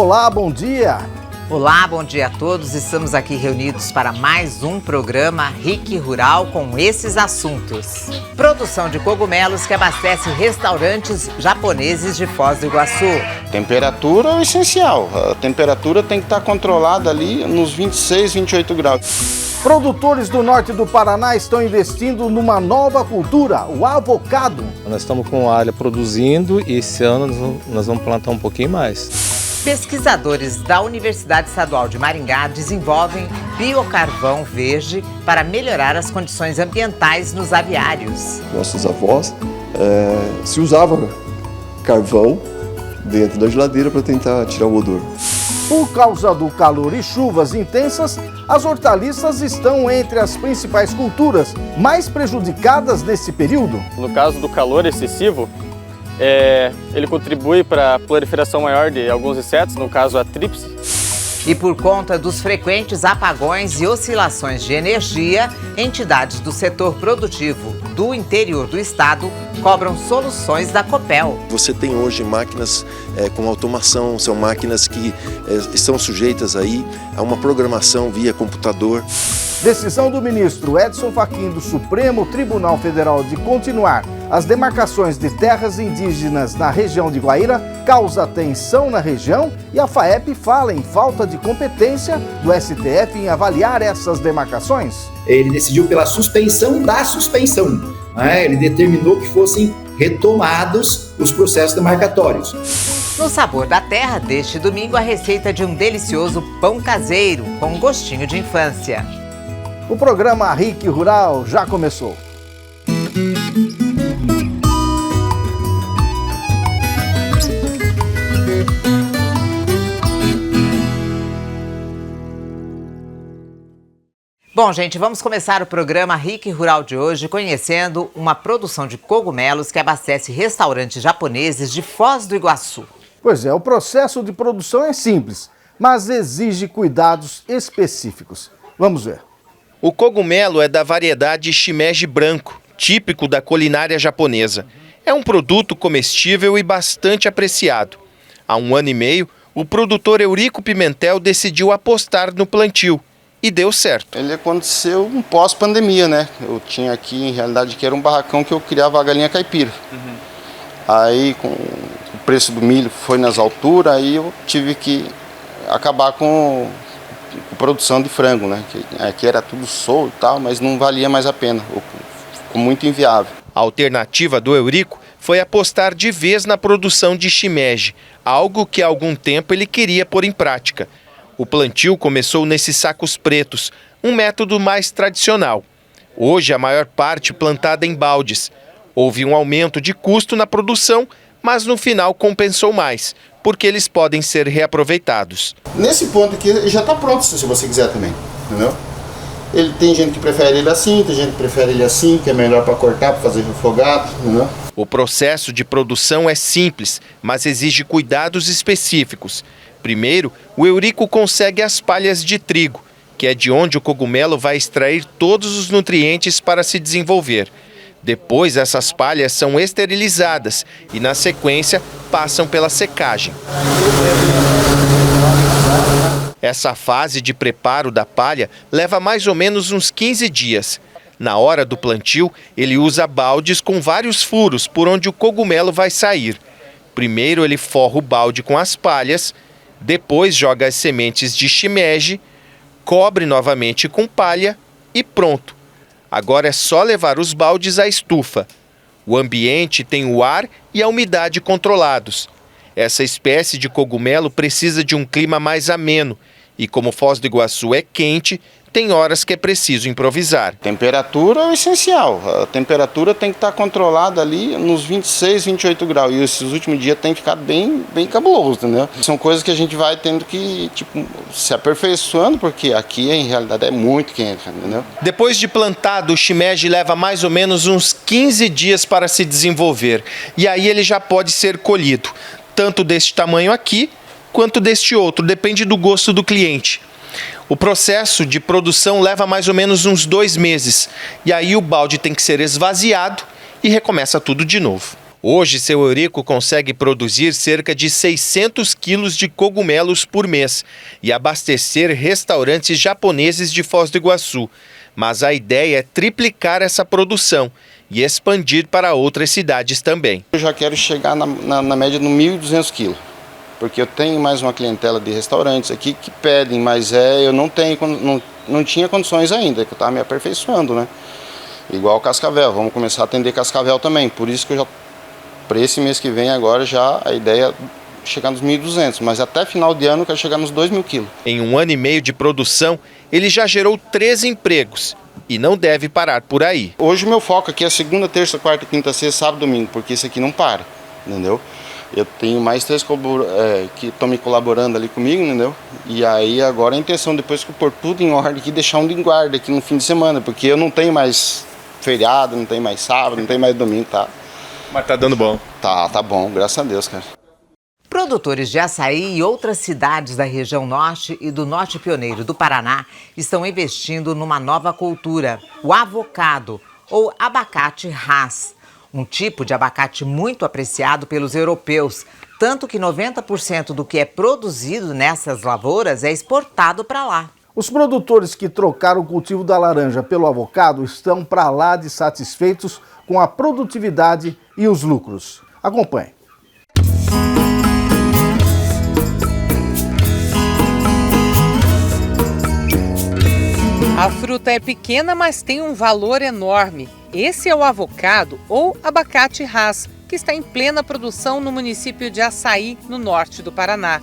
Olá, bom dia! Olá, bom dia a todos. Estamos aqui reunidos para mais um programa RIC Rural com esses assuntos. Produção de cogumelos que abastece restaurantes japoneses de Foz do Iguaçu. Temperatura é o essencial. A temperatura tem que estar controlada ali nos 26, 28 graus. Produtores do norte do Paraná estão investindo numa nova cultura, o avocado. Nós estamos com a área produzindo e esse ano nós vamos plantar um pouquinho mais. Pesquisadores da Universidade Estadual de Maringá desenvolvem biocarvão verde para melhorar as condições ambientais nos aviários. Nossos avós se usava carvão dentro da geladeira para tentar tirar o odor. Por causa do calor e chuvas intensas, as hortaliças estão entre as principais culturas mais prejudicadas nesse período. No caso do calor excessivo, ele contribui para a proliferação maior de alguns insetos, no caso a tríplice. E por conta dos frequentes apagões e oscilações de energia, entidades do setor produtivo do interior do estado cobram soluções da Copel. Você tem hoje máquinas com automação, são máquinas que estão sujeitas aí a uma programação via computador. Decisão do ministro Edson Fachin do Supremo Tribunal Federal de continuar as demarcações de terras indígenas na região de Guaíra causa tensão na região e a FAEP fala em falta de competência do STF em avaliar essas demarcações. Ele decidiu pela suspensão da suspensão. Ele determinou que fossem retomados os processos demarcatórios. No Sabor da Terra deste domingo, a receita de um delicioso pão caseiro com gostinho de infância. O programa RIC Rural já começou. Bom, gente, vamos começar o programa RIC Rural de hoje conhecendo uma produção de cogumelos que abastece restaurantes japoneses de Foz do Iguaçu. Pois é, o processo de produção é simples, mas exige cuidados específicos. Vamos ver. O cogumelo é da variedade shimeji branco, típico da culinária japonesa. É um produto comestível e bastante apreciado. Há 1 ano e meio, o produtor Eurico Pimentel decidiu apostar no plantio. E deu certo. Ele aconteceu um pós-pandemia, né? Eu tinha aqui, em realidade, que era um barracão que eu criava a galinha caipira. Aí, com o preço do milho foi nas alturas, aí eu tive que acabar com produção de frango, né? Aqui era tudo solto e tal, mas não valia mais a pena. Ficou muito inviável. A alternativa do Eurico foi apostar de vez na produção de shimeji, algo que há algum tempo ele queria pôr em prática. O plantio começou nesses sacos pretos, um método mais tradicional. Hoje, a maior parte plantada em baldes. Houve um aumento de custo na produção, mas no final compensou mais, porque eles podem ser reaproveitados. Nesse ponto aqui, ele já está pronto, se você quiser também, entendeu? Tem gente que prefere ele assim, tem gente que prefere ele assim, que é melhor para cortar, para fazer refogado, entendeu? O processo de produção é simples, mas exige cuidados específicos. Primeiro, o Eurico consegue as palhas de trigo, que é de onde o cogumelo vai extrair todos os nutrientes para se desenvolver. Depois, essas palhas são esterilizadas e, na sequência, passam pela secagem. Essa fase de preparo da palha leva mais ou menos uns 15 dias. Na hora do plantio, ele usa baldes com vários furos por onde o cogumelo vai sair. Primeiro, ele forra o balde com as palhas. Depois joga as sementes de shimeji, cobre novamente com palha e pronto. Agora é só levar os baldes à estufa. O ambiente tem o ar e a umidade controlados. Essa espécie de cogumelo precisa de um clima mais ameno e, como Foz do Iguaçu é quente, tem horas que é preciso improvisar. Temperatura é o essencial. A temperatura tem que estar controlada ali nos 26, 28 graus. E esses últimos dias tem ficado bem cabuloso, entendeu? São coisas que a gente vai tendo que, se aperfeiçoando, porque aqui, em realidade, é muito quente, entendeu? Depois de plantado, o shimeji leva mais ou menos uns 15 dias para se desenvolver. E aí ele já pode ser colhido, tanto deste tamanho aqui, quanto deste outro. Depende do gosto do cliente. O processo de produção leva mais ou menos uns 2 meses. E aí o balde tem que ser esvaziado e recomeça tudo de novo. Hoje, seu Eurico consegue produzir cerca de 600 quilos de cogumelos por mês e abastecer restaurantes japoneses de Foz do Iguaçu. Mas a ideia é triplicar essa produção e expandir para outras cidades também. Eu já quero chegar na média no 1.200 quilos, porque eu tenho mais uma clientela de restaurantes aqui que pedem, mas eu não tinha condições ainda, que eu estava me aperfeiçoando, né? Igual Cascavel, vamos começar a atender Cascavel também, por isso que eu já, para esse mês que vem agora, já a ideia é chegar nos 1.200, mas até final de ano eu quero chegar nos 2.000 quilos. Em 1 ano e meio de produção, ele já gerou 13 empregos e não deve parar por aí. Hoje o meu foco aqui é segunda, terça, quarta, quinta, sexta, sábado, domingo, porque esse aqui não para, entendeu? Eu tenho mais 3 que estão me colaborando ali comigo, entendeu? E aí agora a intenção, depois que eu pôr tudo em ordem aqui, deixar um de guarda aqui no fim de semana, porque eu não tenho mais feriado, não tenho mais sábado, não tenho mais domingo, tá? Mas tá dando bom. Tá bom, graças a Deus, cara. Produtores de açaí e outras cidades da região norte e do norte pioneiro do Paraná estão investindo numa nova cultura, o avocado, ou abacate Hass. Um tipo de abacate muito apreciado pelos europeus, tanto que 90% do que é produzido nessas lavouras é exportado para lá. Os produtores que trocaram o cultivo da laranja pelo avocado estão para lá de satisfeitos com a produtividade e os lucros. Acompanhe. A fruta é pequena, mas tem um valor enorme. Esse é o avocado, ou abacate Hass, que está em plena produção no município de Açaí, no norte do Paraná.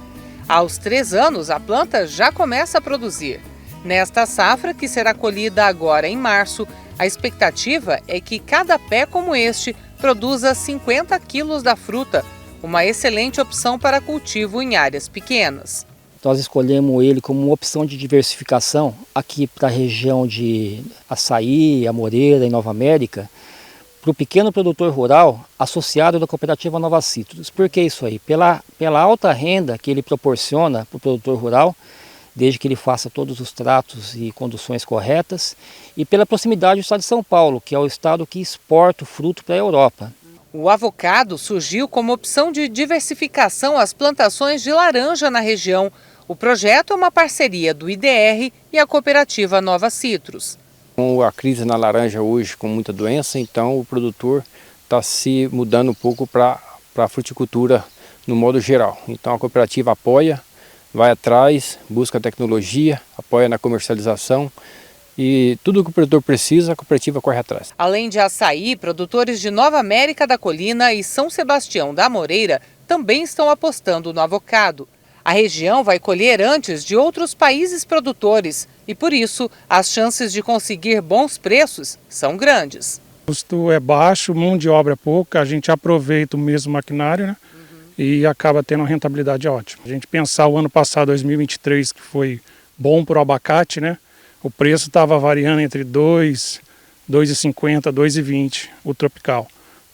Aos 3 anos, a planta já começa a produzir. Nesta safra, que será colhida agora em março, a expectativa é que cada pé como este produza 50 quilos da fruta, uma excelente opção para cultivo em áreas pequenas. Nós escolhemos ele como uma opção de diversificação aqui para a região de Açaí, Amoreira e Nova América, para o pequeno produtor rural associado da cooperativa Nova Cítrus. Por que isso aí? Pela alta renda que ele proporciona para o produtor rural, desde que ele faça todos os tratos e conduções corretas, e pela proximidade do estado de São Paulo, que é o estado que exporta o fruto para a Europa. O avocado surgiu como opção de diversificação às plantações de laranja na região. O projeto é uma parceria do IDR e a cooperativa Nova Cítrus. Com a crise na laranja hoje, com muita doença, então o produtor está se mudando um pouco para a fruticultura no modo geral. Então a cooperativa apoia, vai atrás, busca tecnologia, apoia na comercialização e tudo que o produtor precisa, a cooperativa corre atrás. Além de açaí, produtores de Nova América da Colina e São Sebastião da Amoreira também estão apostando no avocado. A região vai colher antes de outros países produtores e, por isso, as chances de conseguir bons preços são grandes. O custo é baixo, mão de obra é pouca, a gente aproveita o mesmo maquinário, né? E acaba tendo uma rentabilidade ótima. A gente pensar o ano passado, 2023, que foi bom para o abacate, né? O preço estava variando entre 2,50, 2,20 o tropical.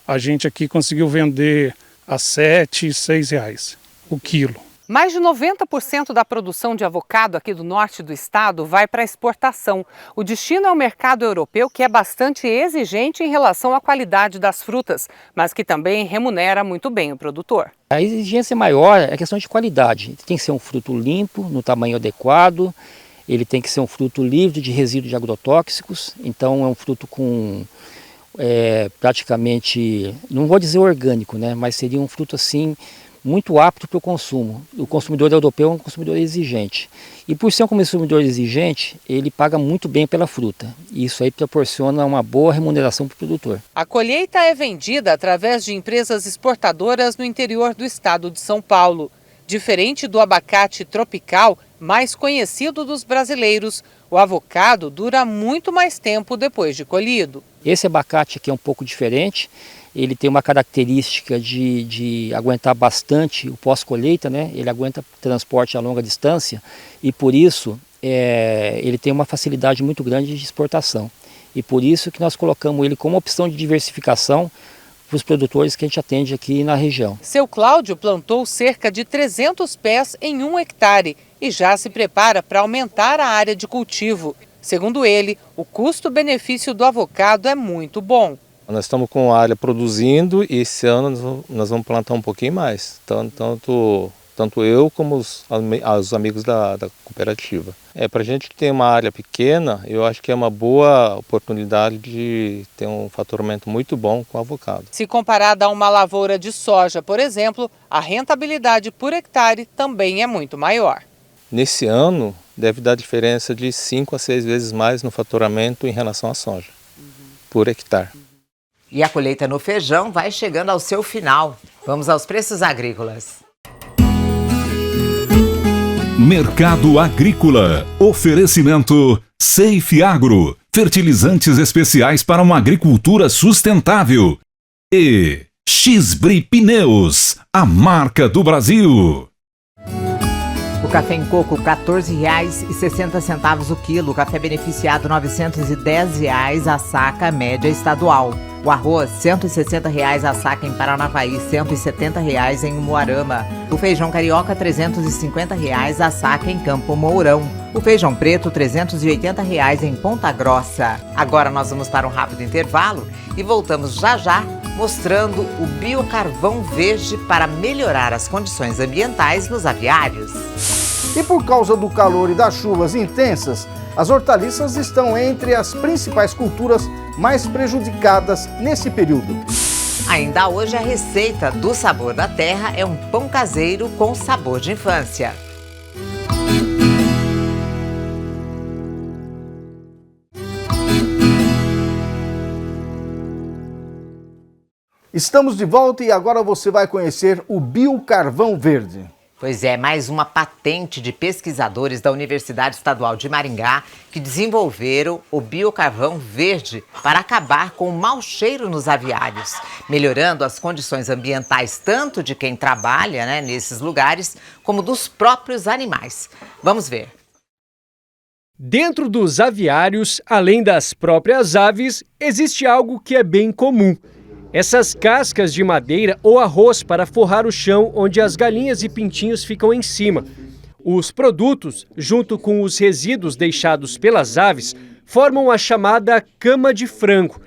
A gente aqui conseguiu vender a R$ 7, R$ 6 o quilo. Mais de 90% da produção de avocado aqui do norte do estado vai para exportação. O destino é o mercado europeu, que é bastante exigente em relação à qualidade das frutas, mas que também remunera muito bem o produtor. A exigência maior é a questão de qualidade. Tem que ser um fruto limpo, no tamanho adequado, ele tem que ser um fruto livre de resíduos de agrotóxicos, então é um fruto com praticamente, não vou dizer orgânico, né, mas seria um fruto assim muito apto para o consumo. O consumidor europeu é um consumidor exigente. E por ser um consumidor exigente, ele paga muito bem pela fruta. E isso aí proporciona uma boa remuneração para o produtor. A colheita é vendida através de empresas exportadoras no interior do estado de São Paulo. Diferente do abacate tropical, mais conhecido dos brasileiros, o avocado dura muito mais tempo depois de colhido. Esse abacate aqui é um pouco diferente. Ele tem uma característica de aguentar bastante o pós-colheita, né? Ele aguenta transporte a longa distância e por isso ele tem uma facilidade muito grande de exportação. E por isso que nós colocamos ele como opção de diversificação para os produtores que a gente atende aqui na região. Seu Cláudio plantou cerca de 300 pés em 1 hectare e já se prepara para aumentar a área de cultivo. Segundo ele, o custo-benefício do avocado é muito bom. Nós estamos com a área produzindo e esse ano nós vamos plantar um pouquinho mais, tanto eu como os amigos da cooperativa. Para a gente que tem uma área pequena, eu acho que é uma boa oportunidade de ter um faturamento muito bom com avocado. Se comparada a uma lavoura de soja, por exemplo, a rentabilidade por hectare também é muito maior. Nesse ano, deve dar diferença de 5 a 6 vezes mais no faturamento em relação à soja, por hectare. E a colheita no feijão vai chegando ao seu final. Vamos aos preços agrícolas. Mercado Agrícola. Oferecimento Safe Agro. Fertilizantes especiais para uma agricultura sustentável. E X-Bri Pneus, a marca do Brasil. O café em coco, R$ 14,60 o quilo. O café beneficiado, R$ 910 a saca média estadual. O arroz, R$ 160 a saca em Paranavaí, R$ 170 em Umuarama. O feijão carioca, R$ 350 a saca em Campo Mourão. O feijão preto, R$ 380 em Ponta Grossa. Agora nós vamos para um rápido intervalo e voltamos já já mostrando o biocarvão verde para melhorar as condições ambientais nos aviários. E por causa do calor e das chuvas intensas, as hortaliças estão entre as principais culturas mais prejudicadas nesse período. Ainda hoje a receita do Sabor da Terra é um pão caseiro com sabor de infância. Estamos de volta e agora você vai conhecer o biocarvão verde. Pois é, mais uma patente de pesquisadores da Universidade Estadual de Maringá que desenvolveram o biocarvão verde para acabar com o mau cheiro nos aviários, melhorando as condições ambientais tanto de quem trabalha, nesses lugares, como dos próprios animais. Vamos ver. Dentro dos aviários, além das próprias aves, existe algo que é bem comum. Essas cascas de madeira ou arroz para forrar o chão onde as galinhas e pintinhos ficam em cima. Os produtos, junto com os resíduos deixados pelas aves, formam a chamada cama de frango.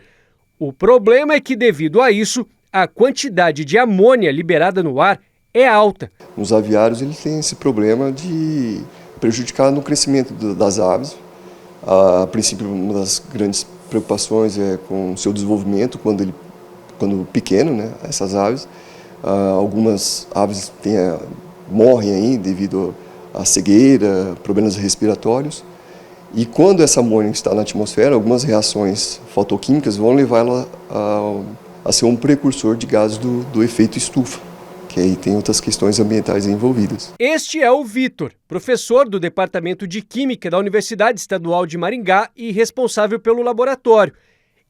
O problema é que, devido a isso, a quantidade de amônia liberada no ar é alta. Nos aviários ele tem esse problema de prejudicar no crescimento das aves. A princípio, uma das grandes preocupações é com o seu desenvolvimento quando pequeno, essas aves. Algumas aves morrem aí devido à cegueira, problemas respiratórios. E quando essa amônia está na atmosfera, algumas reações fotoquímicas vão levá-la a ser um precursor de gases do efeito estufa, que aí tem outras questões ambientais envolvidas. Este é o Vitor, professor do Departamento de Química da Universidade Estadual de Maringá e responsável pelo laboratório.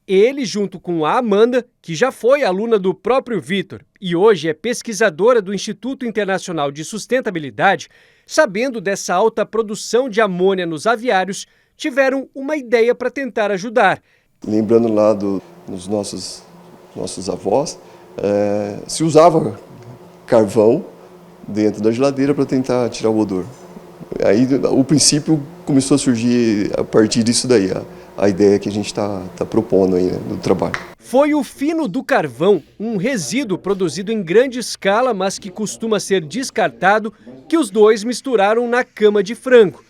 Ele, junto com a Amanda, que já foi aluna do próprio Vitor e hoje é pesquisadora do Instituto Internacional de Sustentabilidade, sabendo dessa alta produção de amônia nos aviários, tiveram uma ideia para tentar ajudar. Lembrando lá dos nossos avós, se usava carvão dentro da geladeira para tentar tirar o odor. Aí o princípio começou a surgir a partir disso daí, a ideia que a gente está propondo aí no trabalho. Foi o fino do carvão, um resíduo produzido em grande escala, mas que costuma ser descartado, que os dois misturaram na cama de frango.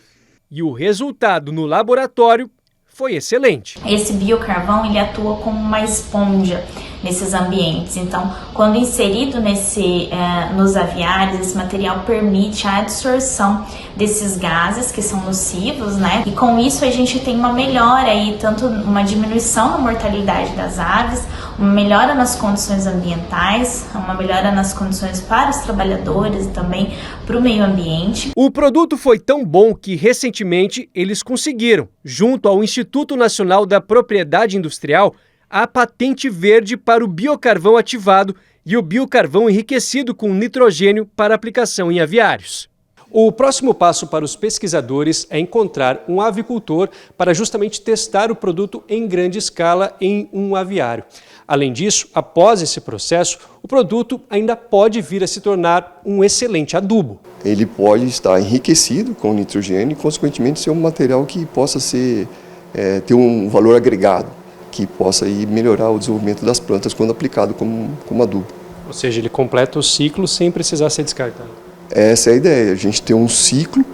E o resultado no laboratório foi excelente. Esse biocarvão ele atua como uma esponja nesses ambientes. Então, quando inserido nos aviários, esse material permite a absorção desses gases que são nocivos, E com isso a gente tem uma melhora aí, tanto uma diminuição na mortalidade das aves, uma melhora nas condições ambientais, uma melhora nas condições para os trabalhadores e também para o meio ambiente. O produto foi tão bom que recentemente eles conseguiram, junto ao Instituto Nacional da Propriedade Industrial, a patente verde para o biocarvão ativado e o biocarvão enriquecido com nitrogênio para aplicação em aviários. O próximo passo para os pesquisadores é encontrar um avicultor para justamente testar o produto em grande escala em um aviário. Além disso, após esse processo, o produto ainda pode vir a se tornar um excelente adubo. Ele pode estar enriquecido com nitrogênio e, consequentemente, ser um material que possa ter um valor agregado, que possa aí melhorar o desenvolvimento das plantas quando aplicado como adubo. Ou seja, ele completa o ciclo sem precisar ser descartado. Essa é a ideia, a gente ter um ciclo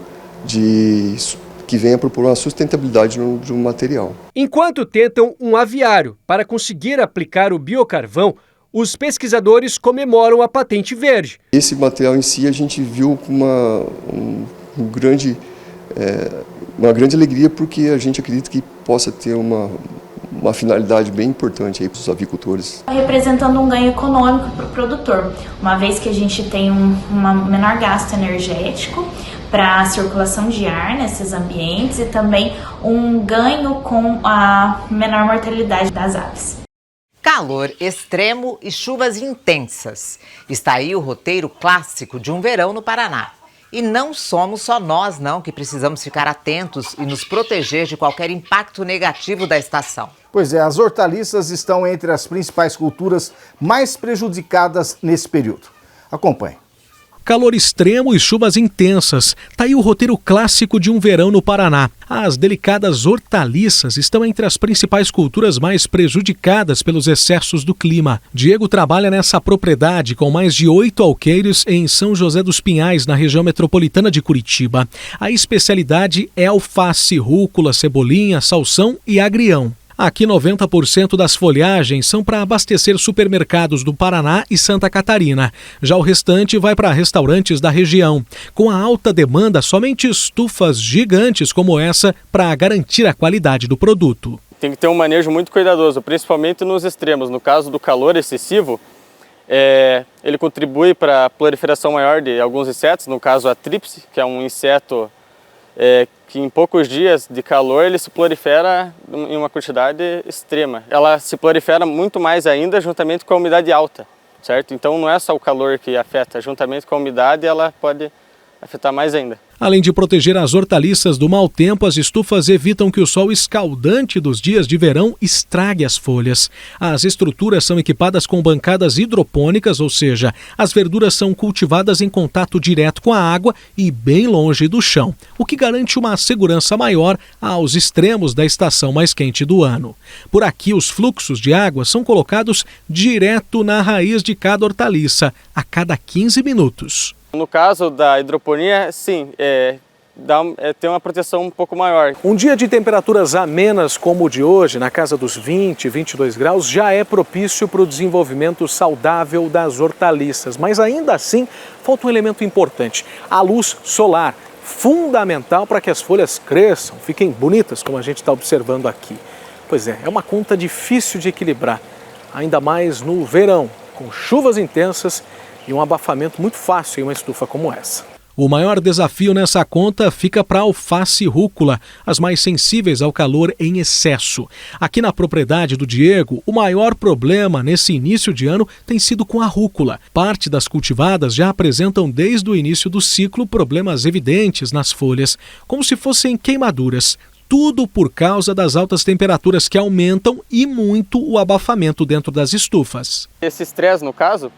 que venha propor uma sustentabilidade de um material. Enquanto tentam um aviário para conseguir aplicar o biocarvão, os pesquisadores comemoram a patente verde. Esse material em si a gente viu com uma grande alegria, porque a gente acredita que possa ter uma finalidade bem importante para os avicultores. Representando um ganho econômico para o produtor, uma vez que a gente tem um menor gasto energético para a circulação de ar nesses ambientes e também um ganho com a menor mortalidade das aves. Calor extremo e chuvas intensas. Está aí o roteiro clássico de um verão no Paraná. E não somos só nós, não, que precisamos ficar atentos e nos proteger de qualquer impacto negativo da estação. Pois é, as hortaliças estão entre as principais culturas mais prejudicadas nesse período. Acompanhe. Calor extremo e chuvas intensas. Tá aí o roteiro clássico de um verão no Paraná. As delicadas hortaliças estão entre as principais culturas mais prejudicadas pelos excessos do clima. Diego trabalha nessa propriedade com mais de 8 alqueires em São José dos Pinhais, na região metropolitana de Curitiba. A especialidade é alface, rúcula, cebolinha, salsão e agrião. Aqui 90% das folhagens são para abastecer supermercados do Paraná e Santa Catarina. Já o restante vai para restaurantes da região. Com a alta demanda, somente estufas gigantes como essa para garantir a qualidade do produto. Tem que ter um manejo muito cuidadoso, principalmente nos extremos. No caso do calor excessivo, ele contribui para a proliferação maior de alguns insetos, no caso a tríplice, que é um inseto que em poucos dias de calor ele se prolifera em uma quantidade extrema. Ela se prolifera muito mais ainda juntamente com a umidade alta, certo? Então não é só o calor que afeta, juntamente com a umidade ela pode afetar mais ainda. Além de proteger as hortaliças do mau tempo, as estufas evitam que o sol escaldante dos dias de verão estrague as folhas. As estruturas são equipadas com bancadas hidropônicas, ou seja, as verduras são cultivadas em contato direto com a água e bem longe do chão, o que garante uma segurança maior aos extremos da estação mais quente do ano. Por aqui, os fluxos de água são colocados direto na raiz de cada hortaliça, a cada 15 minutos. No caso da hidroponia, sim, tem uma proteção um pouco maior. Um dia de temperaturas amenas como o de hoje, na casa dos 20, 22 graus, já é propício para o desenvolvimento saudável das hortaliças. Mas ainda assim, falta um elemento importante, a luz solar, fundamental para que as folhas cresçam, fiquem bonitas, como a gente está observando aqui. Pois é uma conta difícil de equilibrar, ainda mais no verão, com chuvas intensas e um abafamento muito fácil em uma estufa como essa. O maior desafio nessa conta fica para a alface e rúcula, as mais sensíveis ao calor em excesso. Aqui na propriedade do Diego, o maior problema nesse início de ano tem sido com a rúcula. Parte das cultivadas já apresentam desde o início do ciclo problemas evidentes nas folhas, como se fossem queimaduras. Tudo por causa das altas temperaturas que aumentam e muito o abafamento dentro das estufas. Esse estresse, no caso,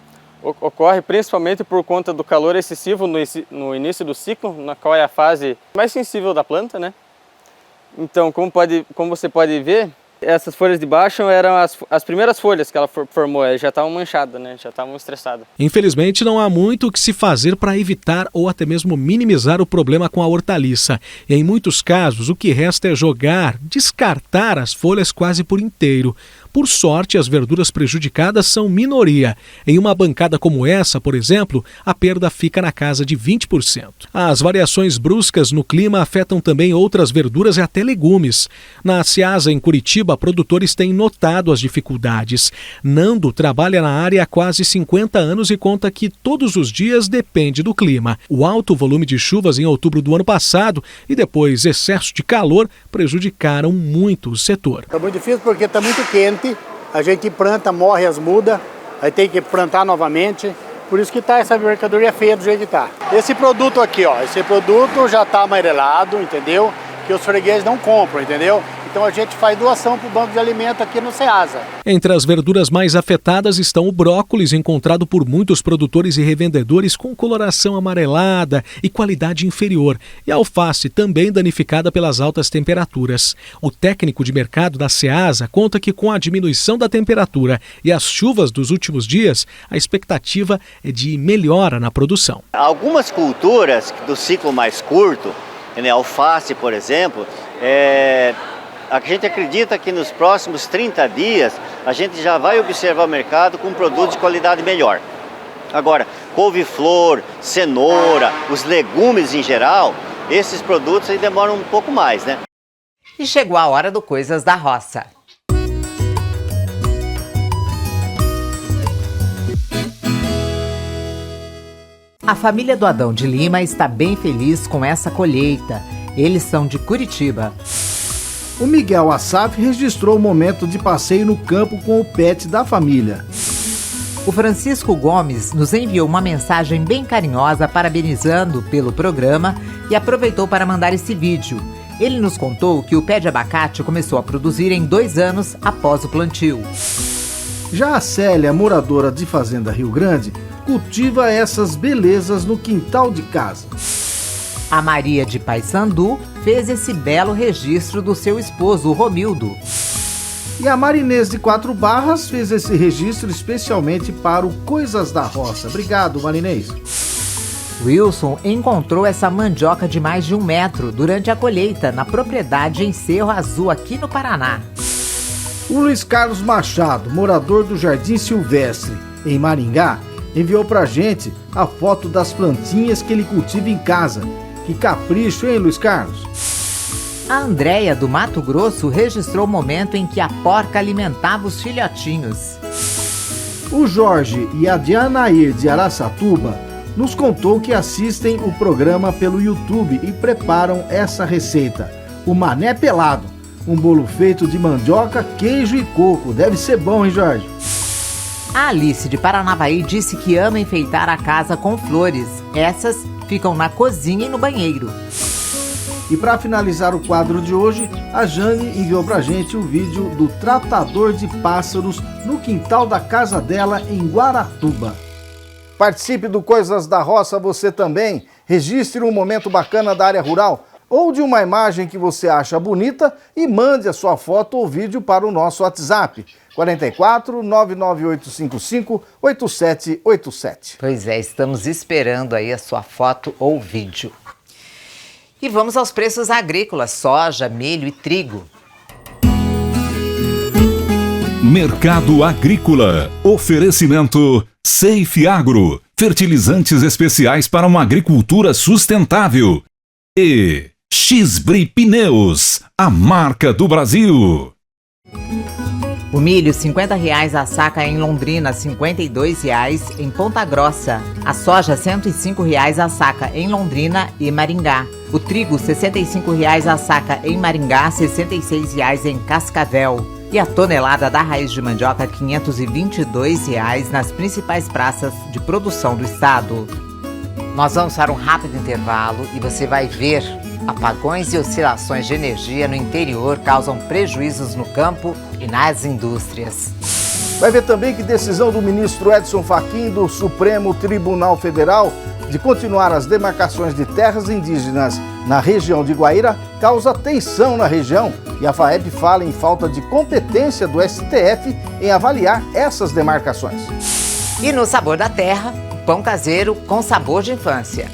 ocorre principalmente por conta do calor excessivo no início do ciclo, na qual é a fase mais sensível da planta, né? Então, como você pode ver, essas folhas de baixo eram as primeiras folhas que ela formou, já estavam manchadas, né? Já estavam estressadas. Infelizmente, não há muito o que se fazer para evitar ou até mesmo minimizar o problema com a hortaliça. E em muitos casos, o que resta é descartar as folhas quase por inteiro. Por sorte, as verduras prejudicadas são minoria. Em uma bancada como essa, por exemplo, a perda fica na casa de 20%. As variações bruscas no clima afetam também outras verduras e até legumes. Na Ceasa, em Curitiba, produtores têm notado as dificuldades. Nando trabalha na área há quase 50 anos e conta que todos os dias depende do clima. O alto volume de chuvas em outubro do ano passado e depois excesso de calor prejudicaram muito o setor. Está muito difícil porque está muito quente. A gente planta, morre as mudas, aí tem que plantar novamente. Por isso que essa mercadoria feia do jeito que está. Esse produto aqui, esse produto já está amarelado, entendeu? Que os fregueses não compram, entendeu? Então a gente faz doação para o Banco de Alimentos aqui no Ceasa. Entre as verduras mais afetadas estão o brócolis, encontrado por muitos produtores e revendedores com coloração amarelada e qualidade inferior, e a alface, também danificada pelas altas temperaturas. O técnico de mercado da Ceasa conta que com a diminuição da temperatura e as chuvas dos últimos dias, a expectativa é de melhora na produção. Algumas culturas do ciclo mais curto, né, alface, por exemplo, a gente acredita que nos próximos 30 dias a gente já vai observar o mercado com produtos de qualidade melhor. Agora, couve-flor, cenoura, os legumes em geral, esses produtos aí demoram um pouco mais, né? E chegou a hora do Coisas da Roça. A família do Adão de Lima está bem feliz com essa colheita. Eles são de Curitiba. O Miguel Assaf registrou o momento de passeio no campo com o pet da família. O Francisco Gomes nos enviou uma mensagem bem carinhosa parabenizando pelo programa e aproveitou para mandar esse vídeo. Ele nos contou que o pé de abacate começou a produzir em 2 anos após o plantio. Já a Célia, moradora de Fazenda Rio Grande, cultiva essas belezas no quintal de casa. A Maria de Paissandu fez esse belo registro do seu esposo, o Romildo. E a Marinês de 4 Barras fez esse registro especialmente para o Coisas da Roça. Obrigado, Marinês. Wilson encontrou essa mandioca de mais de 1 metro durante a colheita na propriedade em Cerro Azul, aqui no Paraná. O Luiz Carlos Machado, morador do Jardim Silvestre, em Maringá, enviou pra gente a foto das plantinhas que ele cultiva em casa. Que capricho, hein, Luiz Carlos? A Andréia, do Mato Grosso, registrou o momento em que a porca alimentava os filhotinhos. O Jorge e a Dianair, de Araçatuba, nos contou que assistem o programa pelo YouTube e preparam essa receita, o mané pelado, um bolo feito de mandioca, queijo e coco. Deve ser bom, hein, Jorge? A Alice, de Paranavaí, disse que ama enfeitar a casa com flores. Essas ficam na cozinha e no banheiro. E para finalizar o quadro de hoje, a Jane enviou pra gente o vídeo do tratador de pássaros no quintal da casa dela em Guaratuba. Participe do Coisas da Roça você também. Registre um momento bacana da área rural ou de uma imagem que você acha bonita e mande a sua foto ou vídeo para o nosso WhatsApp. 44 99855 8787. Pois é, estamos esperando aí a sua foto ou vídeo. E vamos aos preços agrícolas: soja, milho e trigo. Mercado Agrícola. Oferecimento Safe Agro. Fertilizantes especiais para uma agricultura sustentável. E Xbri Pneus, a marca do Brasil. O milho, R$ 50,00 a saca em Londrina, R$ 52,00 em Ponta Grossa. A soja, R$ 105,00 a saca em Londrina e Maringá. O trigo, R$ 65,00 a saca em Maringá, R$ 66,00 em Cascavel. E a tonelada da raiz de mandioca, R$ 522,00 nas principais praças de produção do estado. Nós vamos para um rápido intervalo e você vai ver: apagões e oscilações de energia no interior causam prejuízos no campo e nas indústrias. Vai ver também que decisão do ministro Edson Fachin do Supremo Tribunal Federal de continuar as demarcações de terras indígenas na região de Guaíra causa tensão na região e a FAEP fala em falta de competência do STF em avaliar essas demarcações. E no Sabor da Terra, pão caseiro com sabor de infância.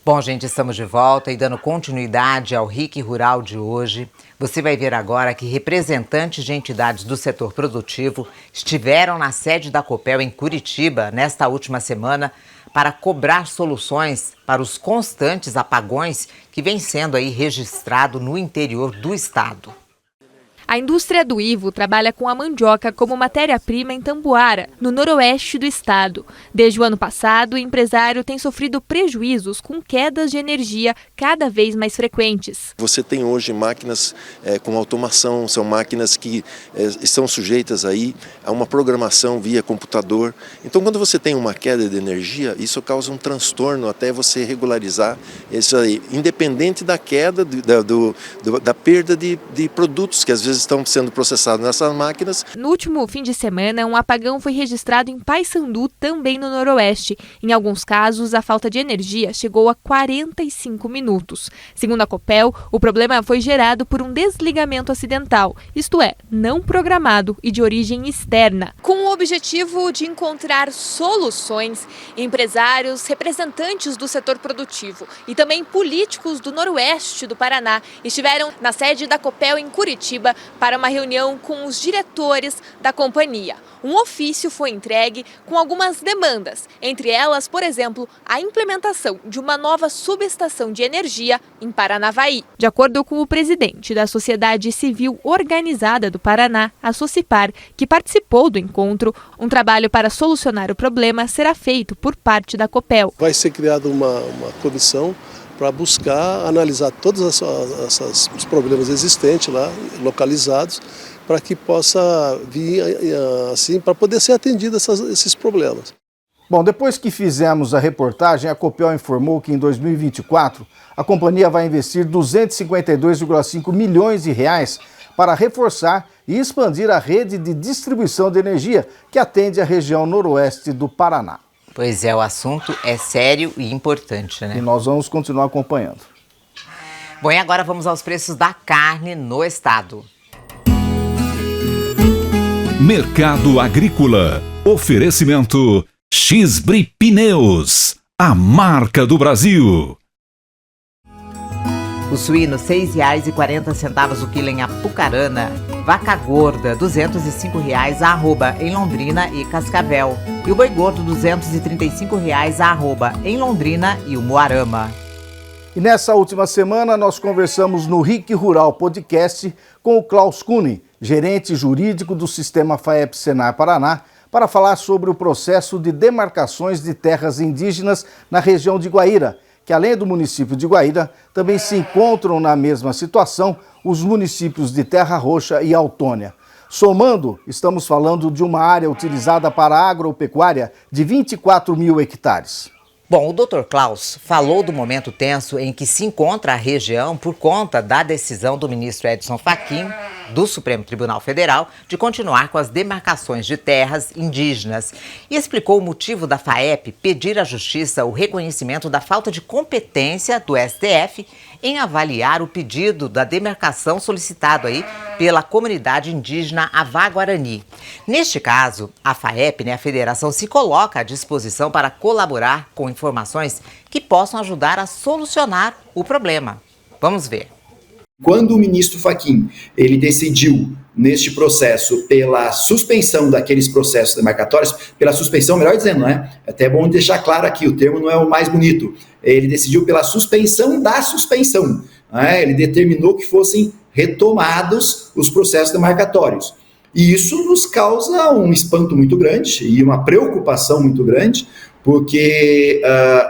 Bom, gente, estamos de volta e dando continuidade ao RIC Rural de hoje. Você vai ver agora que representantes de entidades do setor produtivo estiveram na sede da Copel em Curitiba nesta última semana para cobrar soluções para os constantes apagões que vem sendo aí registrado no interior do estado. A indústria do Ivo trabalha com a mandioca como matéria-prima em Tamboara, no noroeste do estado. Desde o ano passado, o empresário tem sofrido prejuízos com quedas de energia cada vez mais frequentes. Você tem hoje máquinas com automação, são máquinas que estão sujeitas aí a uma programação via computador. Então, quando você tem uma queda de energia, isso causa um transtorno até você regularizar isso aí, independente da queda, da perda de produtos que às vezes estão sendo processados nessas máquinas. No último fim de semana, um apagão foi registrado em Paysandu, também no noroeste. Em alguns casos, a falta de energia chegou a 45 minutos. Segundo a Copel, o problema foi gerado por um desligamento acidental, isto é, não programado e de origem externa. Com o objetivo de encontrar soluções, empresários, representantes do setor produtivo e também políticos do noroeste do Paraná estiveram na sede da Copel em Curitiba para uma reunião com os diretores da companhia. Um ofício foi entregue com algumas demandas, entre elas, por exemplo, a implementação de uma nova subestação de energia em Paranavaí. De acordo com o presidente da Sociedade Civil Organizada do Paraná, a Socipar, que participou do encontro, um trabalho para solucionar o problema será feito por parte da Copel. Vai ser criada uma comissão para buscar analisar todos os problemas existentes lá, localizados, para que possa vir assim, para poder ser atendido esses problemas. Bom, depois que fizemos a reportagem, a Copel informou que em 2024 a companhia vai investir 252,5 milhões de reais para reforçar e expandir a rede de distribuição de energia que atende a região noroeste do Paraná. Pois é, o assunto é sério e importante, né? E nós vamos continuar acompanhando. Bom, e agora vamos aos preços da carne no estado. Mercado Agrícola. Oferecimento X-Bri Pneus, a marca do Brasil. O suíno, R$ 6,40 o quilo em Apucarana. Vaca gorda, R$ 205 a arroba em Londrina e Cascavel. E o boi gordo, R$ 235 a arroba em Londrina e Umuarama. E nessa última semana nós conversamos no RIC Rural Podcast com o Klaus Kuhn, gerente jurídico do Sistema FAEP-Senar Paraná, para falar sobre o processo de demarcações de terras indígenas na região de Guaíra, que além do município de Guaíra, também se encontram na mesma situação os municípios de Terra Roxa e Autônia. Somando, estamos falando de uma área utilizada para agropecuária de 24 mil hectares. Bom, o Dr. Klaus falou do momento tenso em que se encontra a região por conta da decisão do ministro Edson Fachin, do Supremo Tribunal Federal, de continuar com as demarcações de terras indígenas. E explicou o motivo da FAEP pedir à Justiça o reconhecimento da falta de competência do STF em avaliar o pedido da demarcação solicitado aí pela comunidade indígena Avá-Guarani. Neste caso, a FAEP, a federação, se coloca à disposição para colaborar com informações que possam ajudar a solucionar o problema. Vamos ver. Quando o ministro Fachin ele decidiu neste processo pela suspensão daqueles processos demarcatórios, pela suspensão, melhor dizendo, né? É até bom deixar claro aqui, o termo não é o mais bonito. Ele decidiu pela suspensão da suspensão. Né? Ele determinou que fossem retomados os processos demarcatórios. E isso nos causa um espanto muito grande e uma preocupação muito grande, porque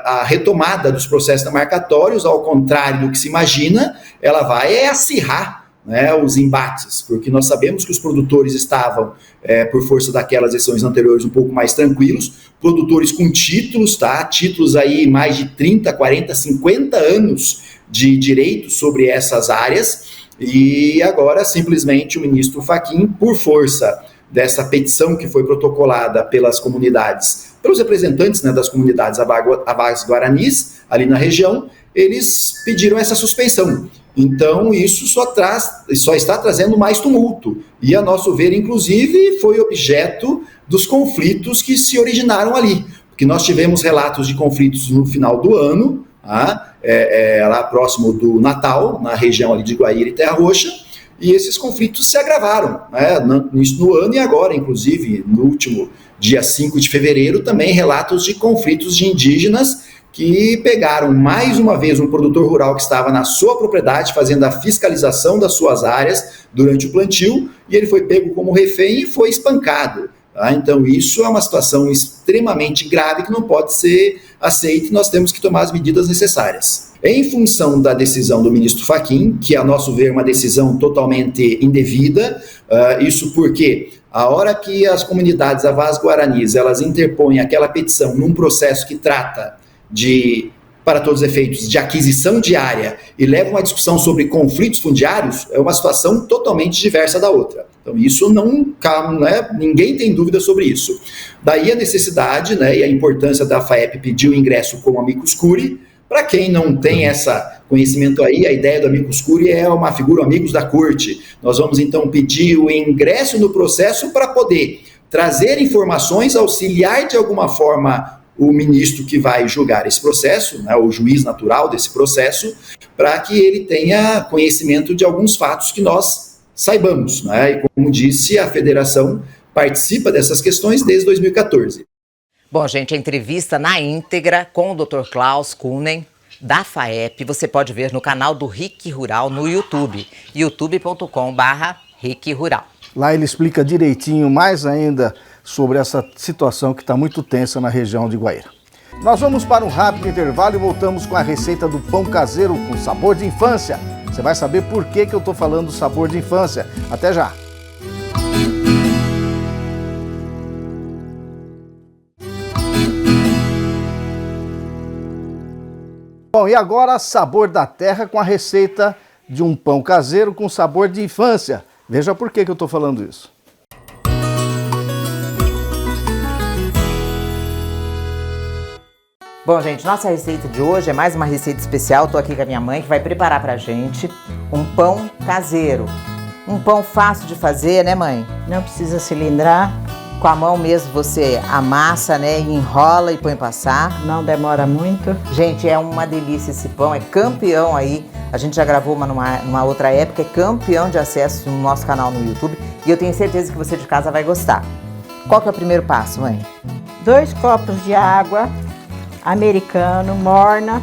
a retomada dos processos demarcatórios, ao contrário do que se imagina, ela vai acirrar, né, os embates, porque nós sabemos que os produtores estavam, por força daquelas eleições anteriores, um pouco mais tranquilos, produtores com títulos, tá? Títulos aí mais de 30, 40, 50 anos de direito sobre essas áreas, e agora simplesmente o ministro Fachin, por força dessa petição que foi protocolada pelas comunidades, pelos representantes, né, das comunidades Avás Guaranis, ali na região, eles pediram essa suspensão. Então, isso só está trazendo mais tumulto. E, a nosso ver, inclusive, foi objeto dos conflitos que se originaram ali. Porque nós tivemos relatos de conflitos no final do ano, lá próximo do Natal, na região ali de Guaíra e Terra Roxa, e esses conflitos se agravaram, né, no ano e agora, inclusive, no último dia 5 de fevereiro, também relatos de conflitos de indígenas que pegaram mais uma vez um produtor rural que estava na sua propriedade fazendo a fiscalização das suas áreas durante o plantio, e ele foi pego como refém e foi espancado. Tá? Então isso é uma situação extremamente grave que não pode ser aceita e nós temos que tomar as medidas necessárias. Em função da decisão do ministro Fachin, que a nosso ver é uma decisão totalmente indevida, isso porque a hora que as comunidades Avás Guaranis elas interpõem aquela petição num processo que trata de, para todos os efeitos, de aquisição de área e leva uma discussão sobre conflitos fundiários, é uma situação totalmente diversa da outra. Então isso não, né, ninguém tem dúvida sobre isso. Daí a necessidade, né, e a importância da FAEP pedir o ingresso como amicus curiae. Para quem não tem esse conhecimento aí, a ideia do amicus curiae é uma figura amigos da corte. Nós vamos então pedir o ingresso no processo para poder trazer informações, auxiliar de alguma forma o ministro que vai julgar esse processo, né, o juiz natural desse processo, para que ele tenha conhecimento de alguns fatos que nós saibamos. Né? E como disse, a federação participa dessas questões desde 2014. Bom, gente, a entrevista na íntegra com o Dr. Klaus Kuhnen, da FAEP, você pode ver no canal do RIC Rural no YouTube, youtube.com/RIC Rural. Lá ele explica direitinho, mais ainda, sobre essa situação que está muito tensa na região de Guaíra. Nós vamos para um rápido intervalo e voltamos com a receita do pão caseiro com sabor de infância. Você vai saber por que eu estou falando do sabor de infância. Até já! Bom, e agora sabor da terra com a receita de um pão caseiro com sabor de infância. Veja por que eu estou falando isso. Bom, gente, nossa receita de hoje é mais uma receita especial. Estou aqui com a minha mãe que vai preparar pra gente um pão caseiro. Um pão fácil de fazer, né, mãe? Não precisa cilindrar. Com a mão mesmo você amassa, né, enrola e põe pra assar. Não demora muito. Gente, é uma delícia esse pão, é campeão aí. A gente já gravou uma numa outra época, é campeão de acesso no nosso canal no YouTube. E eu tenho certeza que você de casa vai gostar. Qual que é o primeiro passo, mãe? 2 copos de água americano, morna.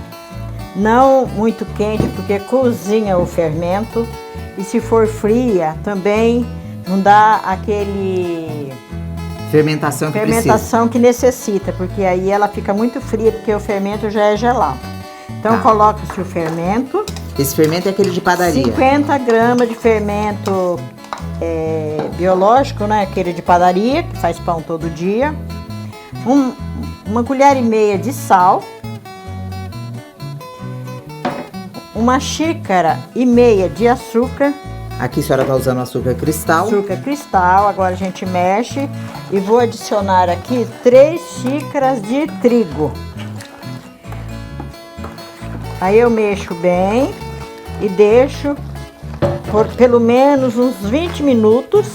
Não muito quente, porque cozinha o fermento. E se for fria, também não dá aquele... fermentação que necessita, porque aí ela fica muito fria, porque o fermento já é gelado. Então coloca-se o fermento. Esse fermento é aquele de padaria? 50 gramas de fermento biológico, né? Aquele de padaria, que faz pão todo dia. Uma colher e meia de sal. 1,5 xícaras de açúcar. Aqui a senhora está usando açúcar cristal. Açúcar cristal, agora a gente mexe e vou adicionar aqui 3 xícaras de trigo. Aí eu mexo bem e deixo por pelo menos uns 20 minutos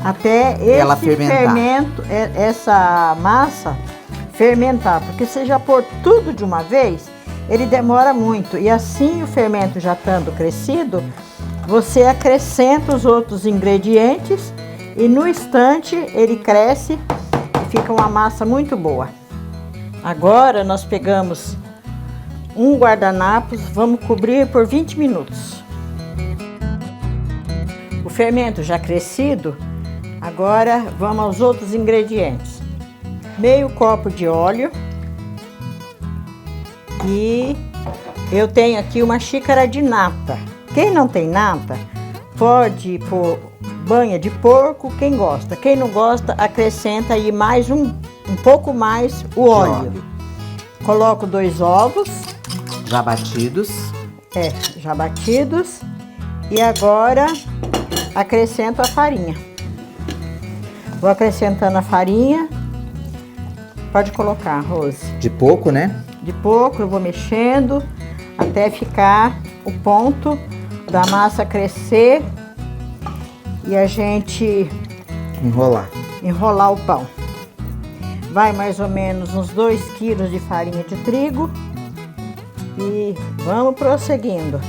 até esse fermento, essa massa fermentar, porque se já pôr tudo de uma vez, ele demora muito. E assim o fermento já estando crescido, você acrescenta os outros ingredientes e no instante ele cresce e fica uma massa muito boa. Agora nós pegamos um guardanapos, vamos cobrir por 20 minutos. O fermento já crescido, agora vamos aos outros ingredientes. Meio copo de óleo e eu tenho aqui 1 xícara de nata. Quem não tem nata, pode pôr banha de porco, quem gosta. Quem não gosta, acrescenta aí mais um pouco mais o óleo. Coloco 2 ovos. Já batidos. Já batidos. E agora acrescento a farinha. Vou acrescentando a farinha. Pode colocar, Rose. De pouco, né? De pouco, eu vou mexendo até ficar o ponto da massa crescer e a gente enrolar o pão. Vai mais ou menos uns 2 quilos de farinha de trigo e vamos prosseguindo.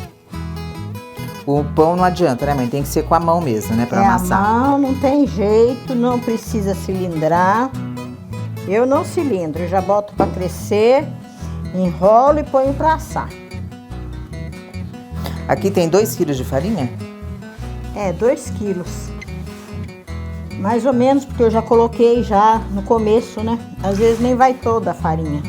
O pão não adianta, né, mãe? Tem que ser com a mão mesmo, né, para amassar. A mão, não tem jeito, não precisa cilindrar. Eu não cilindro, já boto para crescer Enrolo e ponho para assar. Aqui tem 2 quilos de farinha? 2 quilos. Mais ou menos, porque eu já coloquei já no começo, né? Às vezes nem vai toda a farinha.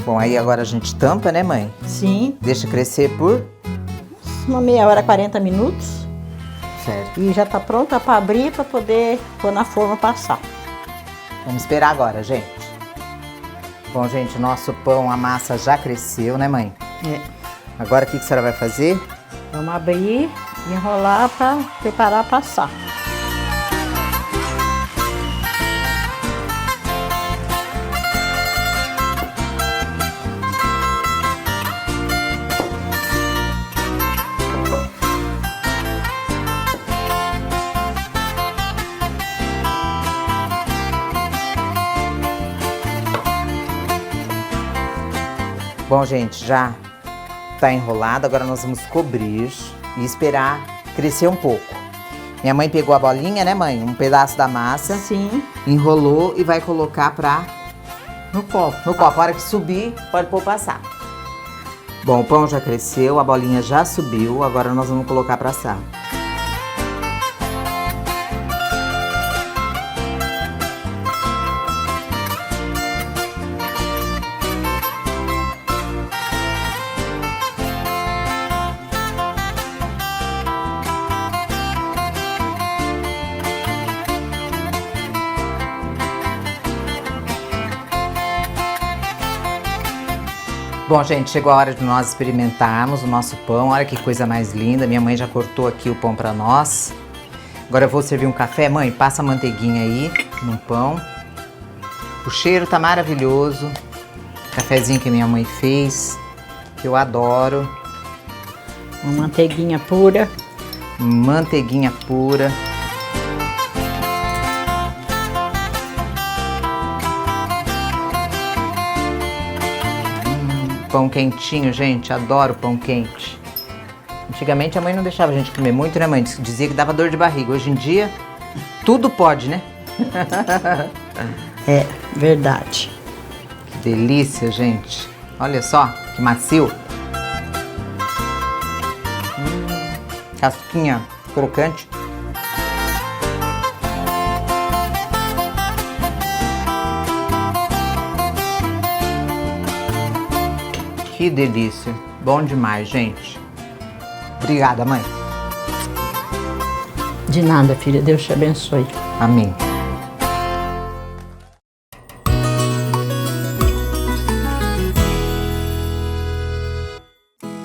Bom, aí agora a gente tampa, né, mãe? Sim. Deixa crescer por? Uma meia hora, 40 minutos. Certo. E já tá pronta para abrir, para poder pôr na forma passar. Vamos esperar agora, gente. Bom, gente, nosso pão, a massa já cresceu, né, mãe? Agora o que a senhora vai fazer? Vamos abrir e enrolar para preparar para assar. Bom, gente, já tá enrolado, agora nós vamos cobrir e esperar crescer um pouco. Minha mãe pegou a bolinha, né, mãe? Um pedaço da massa. Sim. Enrolou e vai colocar no copo. No copo, a hora que subir, pode pôr passar. Bom, o pão já cresceu, a bolinha já subiu, agora nós vamos colocar para assar. Bom, gente, chegou a hora de nós experimentarmos o nosso pão. Olha que coisa mais linda. Minha mãe já cortou aqui o pão para nós. Agora eu vou servir um café. Mãe, passa a manteiguinha aí no pão. O cheiro tá maravilhoso. Cafezinho que minha mãe fez, que eu adoro. Uma manteiguinha pura. Manteiguinha pura. Pão quentinho, gente, adoro pão quente. Antigamente a mãe não deixava a gente comer muito, né, mãe? Dizia que dava dor de barriga. Hoje em dia, tudo pode, né? É, verdade. Que delícia, gente. Olha só, que macio. Casquinha crocante. Que delícia. Bom demais, gente. Obrigada, mãe. De nada, filha. Deus te abençoe. Amém.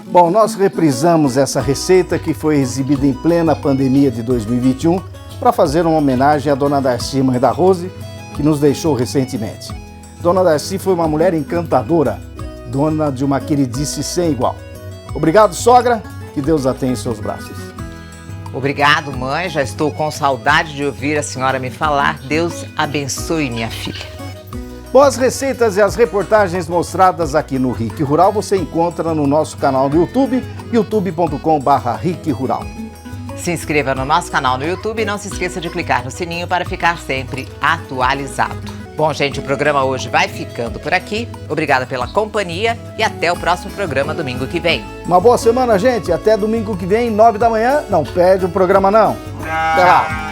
Bom, nós reprisamos essa receita que foi exibida em plena pandemia de 2021 para fazer uma homenagem à Dona Darcy, mãe da Rose, que nos deixou recentemente. Dona Darcy foi uma mulher encantadora, dona de uma queridice sem igual. Obrigado, sogra, que Deus a tenha em seus braços. Obrigado, mãe, já estou com saudade de ouvir a senhora me falar. Deus abençoe minha filha. Bom, as receitas e as reportagens mostradas aqui no RIC Rural você encontra no nosso canal do YouTube, youtube.com/RIC-Rural. Se inscreva no nosso canal no YouTube e não se esqueça de clicar no sininho para ficar sempre atualizado. Bom, gente, o programa hoje vai ficando por aqui. Obrigada pela companhia e até o próximo programa domingo que vem. Uma boa semana, gente. Até domingo que vem, 9 da manhã. Não perde o programa, não. Até lá.